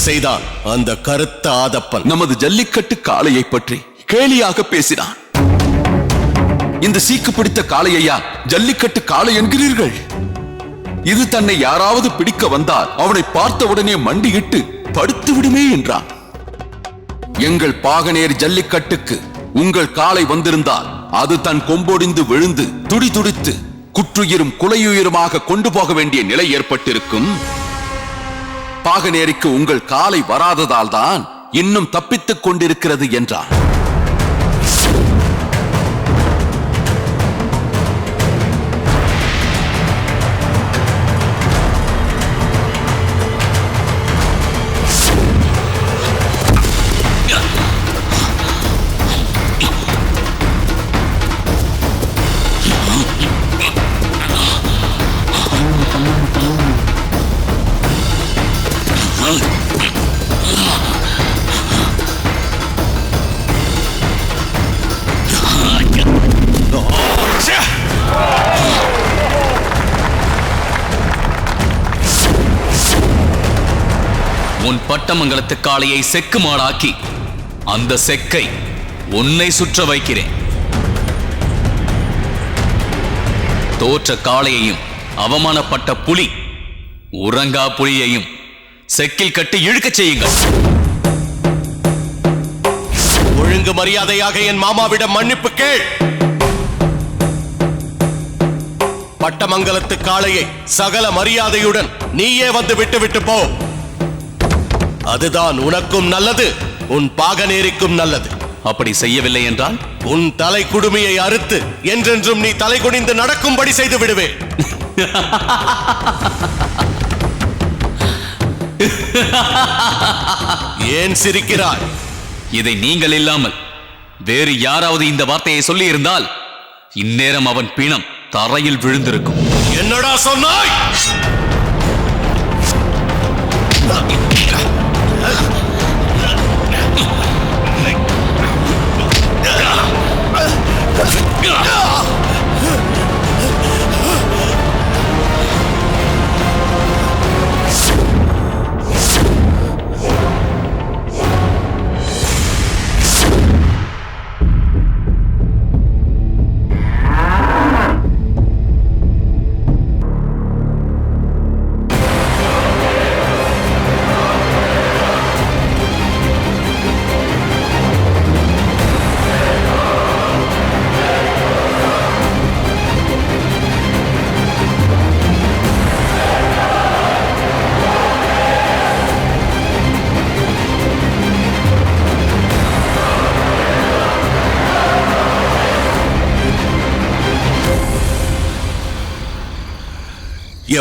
செய்தான் அந்த கருத்த ஆதப்பன்? நமது ஜல்லிக்கட்டு காளையை பற்றி கேலியாக பேசினான். இந்த சீக்கு பிடித்த காளையா ஜல்லிக்கட்டு காளை என்கிறீர்கள்? இது தன்னை யாராவது பிடிக்க வந்தால் அவனை பார்த்தவுடனே மண்டியிட்டு படுத்து விடுமே என்றான். எங்கள் பாகனேரி ஜல்லிக்கட்டுக்கு உங்கள் காளை வந்திருந்தால் அது தன் கொம்பொடிந்து விழுந்து துடி துடித்து குற்றுயிரும் குலையுயிருமாக கொண்டு போக வேண்டிய நிலை ஏற்பட்டிருக்கும். பாகனேரிக்கு உங்கள் காலை வராததால் தான் இன்னும் தப்பித்துக் கொண்டிருக்கிறது என்றான். உன் பட்டமங்கலத்து காளையை செக்கு மாடாக்கி அந்த செக்கை உன்னை சுற்ற வைக்கிறேன். தோற்ற காளையையும் அவமானப்பட்ட புலி உறங்கா புலியையும் செக்கில் கட்டி இழுக்கச் செய்யுங்கள். ஒழுங்கு மரியாதையாக என் மாமாவிடம் மன்னிப்பு கேள். பட்டமங்கலத்து காளையை சகல மரியாதையுடன் நீயே வந்து விட்டு போ. அதுதான் உனக்கும் நல்லது, உன் பாகனேரிக்கும் நல்லது. அப்படி செய்யவில்லை என்றால் உன் தலை குடுமியை அறுத்து என்றென்றும் நீ தலை குனிந்து நடக்கும்படி செய்து விடுவேன். ஏன் சிரிக்கிறாய்? இதை நீங்கள் இல்லாமல் வேறு யாராவது இந்த வார்த்தையை சொல்லி இருந்தால் இந்நேரம் அவன் பிணம் தரையில் விழுந்திருக்கும். என்னடா சொன்னாய்?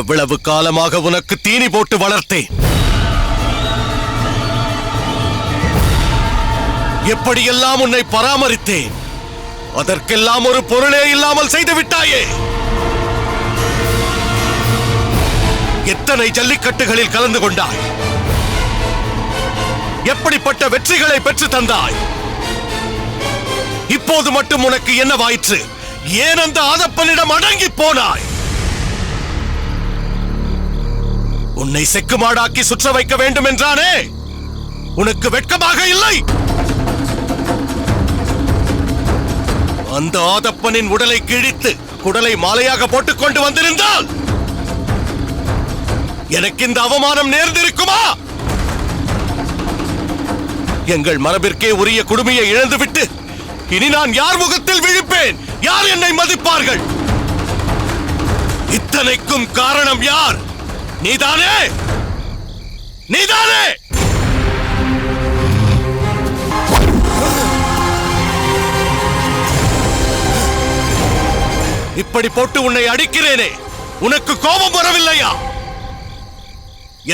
எவ்வளவு காலமாக உனக்கு தீனி போட்டு வளர்த்தேன். எப்படியெல்லாம் உன்னை பராமரித்தேன். அதற்கெல்லாம் ஒரு பொருளே இல்லாமல் செய்து விட்டாயே. எத்தனை ஜல்லிக்கட்டுகளில் கலந்து கொண்டாய்? எப்படிப்பட்ட வெற்றிகளை பெற்று தந்தாய்? இப்போது மட்டும் உனக்கு என்னவாயிற்று? ஏன் அந்த ஆதப்பனிடம் அடங்கி போனாய்? உன்னை செக்குமாடாக்கி சுற்ற வைக்க வேண்டும் என்றானே, உனக்கு வெட்கமாக இல்லை? அந்த ஆதப்பனின் உடலை கிழித்து குடலை மாலையாக போட்டுக் கொண்டு வந்திருந்தால் எனக்கு இந்த அவமானம் நேர்ந்திருக்குமா? எங்கள் மரபிற்கே உரிய குடுமையை இழந்துவிட்டு இனி நான் யார் முகத்தில் விழிப்பேன்? யார் என்னை மதிப்பார்கள்? இத்தனைக்கும் காரணம் யார்? நீதானே? நீதானே? இப்படி போட்டு உன்னை அடிக்கிறேனே, உனக்கு கோபம் வரவில்லையா?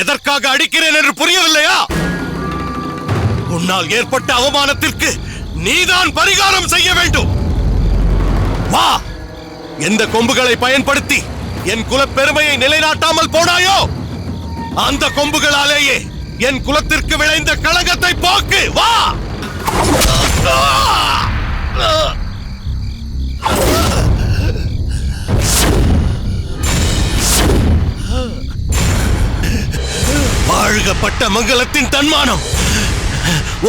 எதற்காக அடிக்கிறேன் என்று புரியவில்லையா? உன்னால் ஏற்பட்ட அவமானத்திற்கு நீதான் பரிகாரம் செய்ய வேண்டும். வா, எந்த கொம்புகளை பயன்படுத்தி என் குல பெருமையை நிலைநாட்டாமல் போனாயோ அந்த கொம்புகளாலேயே என் குலத்திற்கு விளைந்த களங்கத்தை போக்கு. வா! வாழ்க பட்டமங்கலத்தின் தன்மானம்,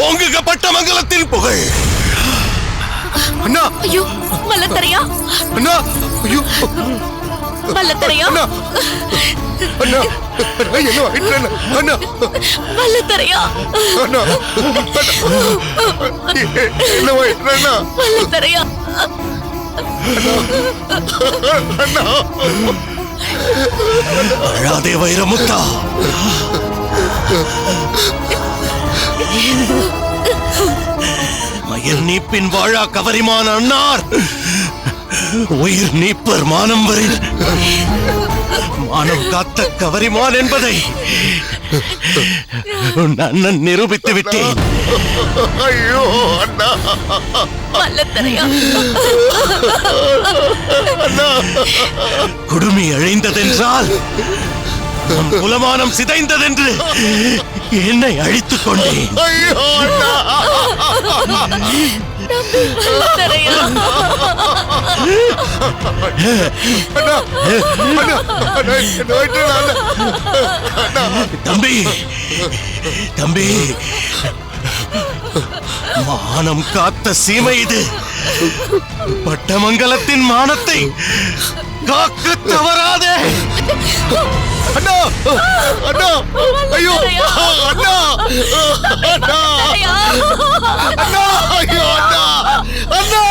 ஓங்குக பட்டமங்கலத்தின் புகழ். அண்ணா! ஐயோ மல்லத்தரையா! அண்ணா! ஐயோ! மல்லத்தரையா! அண்ணா! அண்ணா! என்ன ஆயிற்று அண்ணா? அண்ணா! மல்லத்தரையா! அண்ணா! என்ன ஆயிற்று அண்ணா? மல்லத்தரையா! அண்ணா! அழாதே வைரமுத்தா. மயிர் நீப்பின் வாழா கவரிமான அன்னார் உயிர் நீப்பர் மானம் வரில் மானம் காத்த கவரிமான் என்பதை உன் அண்ணன் நிரூபித்து விட்டேன். ஐயோ அண்ணா! மல்லத்தரையா! குடுமி அழிந்ததென்றால் நம் குலமானம் சிதைந்ததென்று என்னை அழித்துக் கொண்டேன். ஐயோ அண்ணா! மல்லத்தரையா! அண்ணா! அண்ணா! அண்ணா! என்ன ஆயிற்று அண்ணா? அண்ணா! தம்பி தம்பி, மானம் காத்த சீமை இது. பட்டமங்கலத்தின் மானத்தை காக்க தவறாதே. அண்ணா! அண்ணா! ஐயோ! அண்ணா! அண்ணா! மல்லத்தரையா! அண்ணா! ஐயோ அண்ணா! அண்ணா!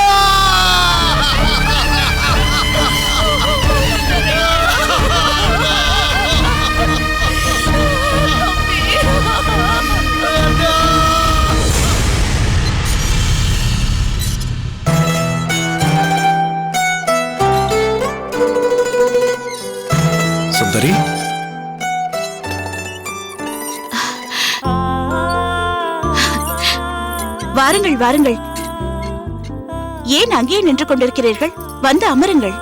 சுந்தரி, வாருங்கள் வாருங்கள். ஏன் அங்கே நின்று கொண்டிருக்கிறீர்கள்? வந்து அமருங்கள்.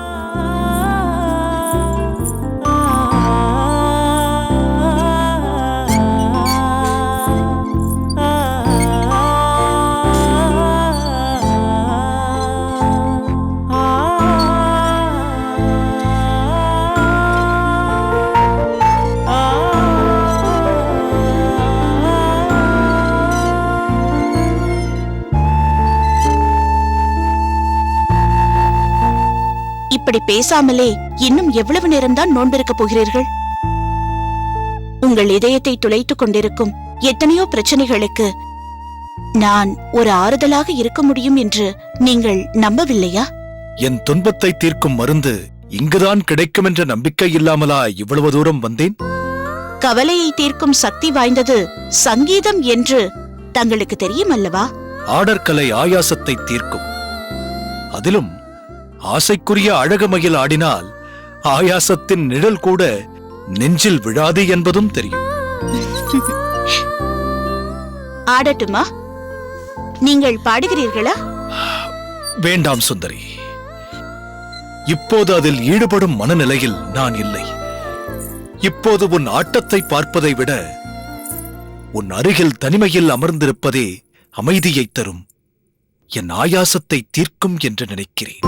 இப்படி பேசாமலே இன்னும் எவ்வளவு நேரம்தான் நோன்பிருக்கப் போகிறீர்கள்? உங்கள் இதயத்தை துளைத்துக் கொண்டிருக்கும் எத்தனையோ பிரச்சனைகளுக்கு நான் ஒரு ஆறுதலாக இருக்க முடியும் என்று நீங்கள் நம்பவில்லையா? என் துன்பத்தை தீர்க்கும் மருந்து இங்குதான் கிடைக்கும் என்ற நம்பிக்கை இல்லாமலா இவ்வளவு தூரம் வந்தேன்? கவலையை தீர்க்கும் சக்தி வாய்ந்தது சங்கீதம் என்று தங்களுக்கு தெரியும் அல்லவா? ஆடற்கலை ஆயாசத்தை தீர்க்கும். அதிலும் ஆசைக்குரிய அழகுமயில் ஆடினால் ஆயாசத்தின் நிழல் கூட நெஞ்சில் விழாது என்பதும் தெரியும். ஆடட்டுமா? நீங்கள் பாடுகிறீர்களா? வேண்டாம் சுந்தரி, இப்போது அதில் ஈடுபடும் மனநிலையில் நான் இல்லை. இப்போது உன் ஆட்டத்தை பார்ப்பதை விட உன் அருகில் தனிமையில் அமர்ந்திருப்பதே அமைதியை தரும், என் ஆயாசத்தை தீர்க்கும் என்று நினைக்கிறேன்.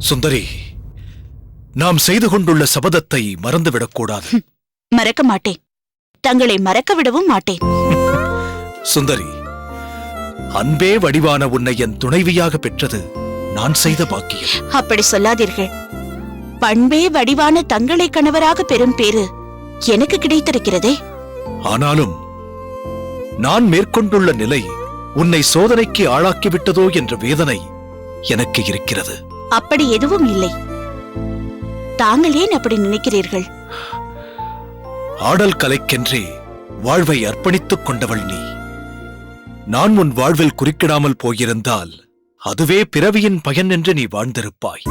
சுந்தரி, நாம் செய்து கொண்டுள்ள சபதத்தை மறந்துவிடக்கூடாது. மறக்க மாட்டேன். தங்களை மறக்க விடவும் மாட்டேன். சுந்தரி, அன்பே வடிவான உன்னை என் துணைவியாக பெற்றது நான் செய்த பாக்கியம். அப்படி சொல்லாதீர்கள். பண்பே வடிவான தங்களை கணவராக பெறும் பேரு எனக்கு கிடைத்திருக்கிறதே. ஆனாலும் நான் மேற்கொண்டுள்ள நிலை உன்னை சோதனைக்கு ஆளாக்கிவிட்டதோ என்ற வேதனை எனக்கு இருக்கிறது. அப்படி எதுவும் இல்லை. தாங்கள் ஏன் அப்படி நினைக்கிறீர்கள்? ஆடல் கலைக்கென்றே வாழ்வை அர்ப்பணித்துக் கொண்டவள் நீ. நான் உன் வாழ்வில் குறுக்கிடாமல் போயிருந்தால் அதுவே பிறவியின் பயன் என்று நீ வாழ்ந்திருப்பாய்.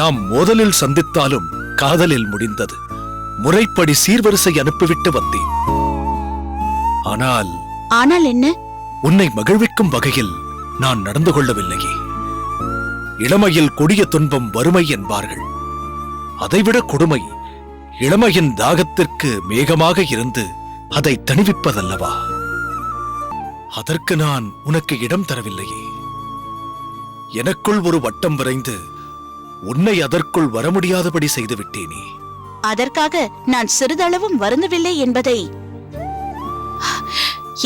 நாம் மோதலில் சந்தித்தாலும் காதலில் முடிந்தது. முறைப்படி சீர்வரிசை அனுப்பிவிட்டு வந்தேன். ஆனால் என்ன? உன்னை மகிழ்விக்கும் வகையில் நான் நடந்து கொள்ளவில்லையே. இளமையில் கொடிய துன்பம் வறுமை என்பார்கள். அதைவிட கொடுமை இளமையின் தாகத்திற்கு மேகமாக இருந்து அதை தணிவிப்பதல்லவா? அதற்கு நான் உனக்கு இடம் தரவில்லையே. எனக்குள் ஒரு வட்டம் வரைந்து உன்னை அதற்குள் வர முடியாதபடி செய்து விட்டேனே. அதற்காக நான் சிறிதளவும் வருந்தவில்லை என்பதை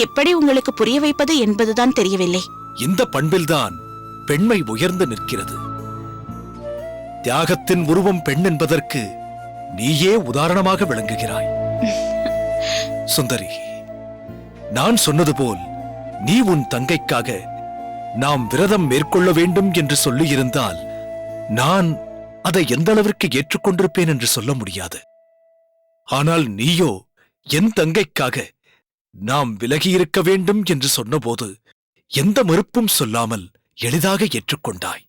எப்படி உங்களுக்கு புரிய வைப்பது என்பதுதான் தெரியவில்லை. இந்த பண்பில்தான் பெண்மை உயர்ந்து நிற்கிறது. தியாகத்தின் உருவம் பெண் என்பதற்கு நீயே உதாரணமாக விளங்குகிறாய். சுந்தரி, நான் சொன்னது போல் நீ உன் தங்கைக்காக நாம் விரதம் மேற்கொள்ள வேண்டும் என்று சொல்லியிருந்தால் நான் அதை எந்த அளவிற்கு ஏற்றுக்கொண்டிருப்பேன் என்று சொல்ல முடியாது. ஆனால் நீயோ என் தங்கைக்காக நாம் விலகியிருக்க வேண்டும் என்று சொன்னபோது எந்த மறுப்பும் சொல்லாமல் எளிதாக ஏற்றுக்கொண்டாய்.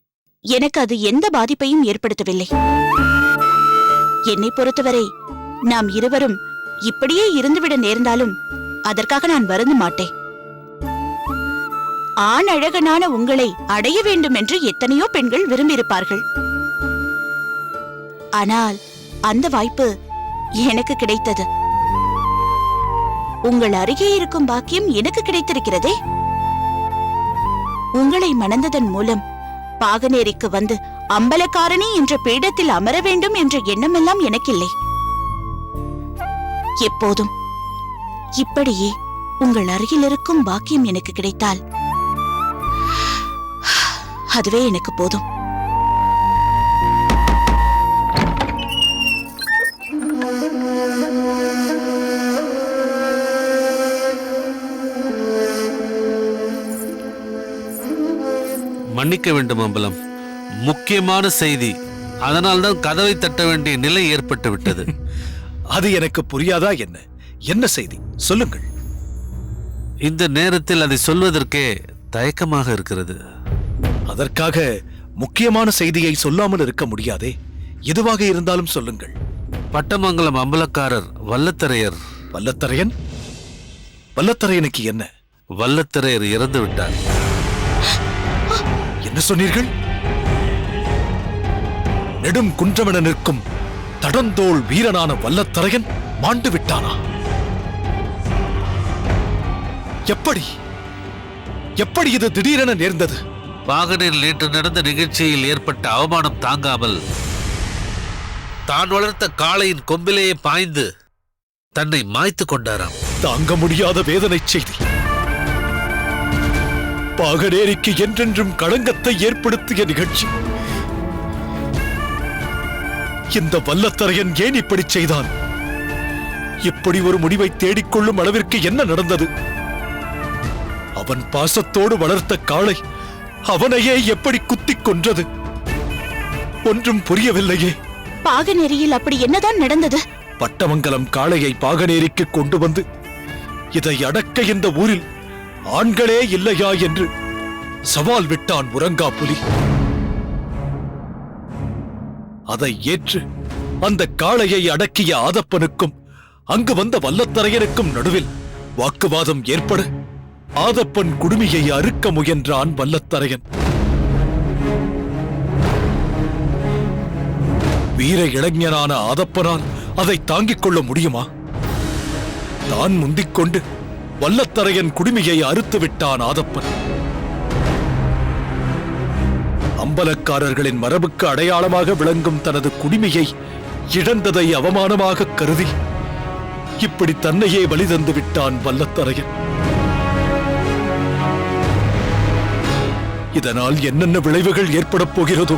எனக்கு அது எந்த பாதிப்பையும் ஏற்படுத்தவில்லை. என்னை பொறுத்தவரை நாம் இருவரும் இப்படியே இருந்துவிட நேர்ந்தாலும் அதற்காக நான் வருந்த மாட்டேன். ஆண் அழகனான உங்களை அடைய வேண்டும் என்று எத்தனையோ பெண்கள் விரும்பியிருப்பார்கள். ஆனால் அந்த வாய்ப்பு எனக்கு கிடைத்தது. உங்கள் அருகே இருக்கும் பாக்கியம் எனக்கு கிடைத்திருக்கிறதே. உங்களை மணந்ததன் மூலம் பாகனேரிக்கு வந்து அம்பலக்காரணி என்ற பீடத்தில் அமர வேண்டும் என்ற எண்ணமெல்லாம் எனக்கில்லை. எப்போதும் இப்படியே உங்கள் அருகில் இருக்கும் பாக்கியம் எனக்கு கிடைத்தால் அதுவே எனக்கு போதும். மன்னிக்க வேண்டும் அம்பலம், முக்கியமான செய்தி. அதனால்தான் கதவை தட்ட வேண்டிய நிலை ஏற்பட்டு விட்டது. அது எனக்கு புரியாதா என்ன? என்ன செய்தி சொல்லுங்கள். இந்த நேரத்தில் அதை சொல்வதற்கே தயக்கமாக இருக்கிறது. அதற்காக முக்கியமான செய்தியை சொல்லாமல் இருக்க முடியாதே. எதுவாக இருந்தாலும் சொல்லுங்கள். பட்டமங்கலம் அம்பலக்காரர் வல்லத்தரையர். வல்லத்தரையன்? வல்லத்தரையனுக்கு என்ன? வல்லத்தரையர் இறந்து விட்டார். என்ன சொன்னீர்கள்? நெடும் குன்றமென நிற்கும் தடந்தோள் வீரனான வல்லத்தரையன் மாண்டு விட்டானா? எப்படி எப்படி இது திடீரென நேர்ந்தது? பாகனில் நேற்று நடந்த நிகழ்ச்சியில் ஏற்பட்ட அவமானம் தாங்காமல் தான் வளர்த்த காளையின் கொம்பிலேயே பாய்ந்து தன்னை மாய்த்து கொண்டாராம். தாங்க முடியாத வேதனை செய்தி. பாகனேரிக்கு என்றென்றும் களங்கத்தை ஏற்படுத்திய நிகழ்ச்சி. இந்த வல்லத்தரையன் ஏன் இப்படி செய்தான்? இப்படி ஒரு முடிவை தேடிக்கொள்ளும் அளவிற்கு என்ன நடந்தது? அவன் பாசத்தோடு வளர்த்த காளை அவனையே எப்படி குத்திக் கொன்றது? ஒன்றும் புரியவில்லையே. பாகனேரியில் அப்படி என்னதான் நடந்தது? பட்டமங்கலம் காளையை பாகனேரிக்கு கொண்டு வந்து இதை அடக்க இந்த ஊரில் ஆண்களே இல்லையா என்று சவால் விட்டான் உறங்கா புலி. அதை ஏற்று அந்த காளையை அடக்கிய ஆதப்பனுக்கும் அங்கு வந்த வல்லத்தரையனுக்கும் நடுவில் வாக்குவாதம் ஏற்பட ஆதப்பன் குடுமியை அறுக்க முயன்றான் வல்லத்தரையன். வீர இளைஞனான ஆதப்பனால் அதை தாங்கிக் கொள்ள முடியுமா? தான் முந்திக் கொண்டு வல்லத்தரையன் குடுமியை அறுத்து விட்டான் ஆதப்பன். அம்பலக்காரர்களின் மரபுக்கு அடையாளமாக விளங்கும் தனது குடுமியை இழந்ததை அவமானமாக கருதி இப்படி தன்னையே பலி தந்து விட்டான் வல்லத்தரையன். இதனால் என்னென்ன விளைவுகள் ஏற்படப் போகிறதோ?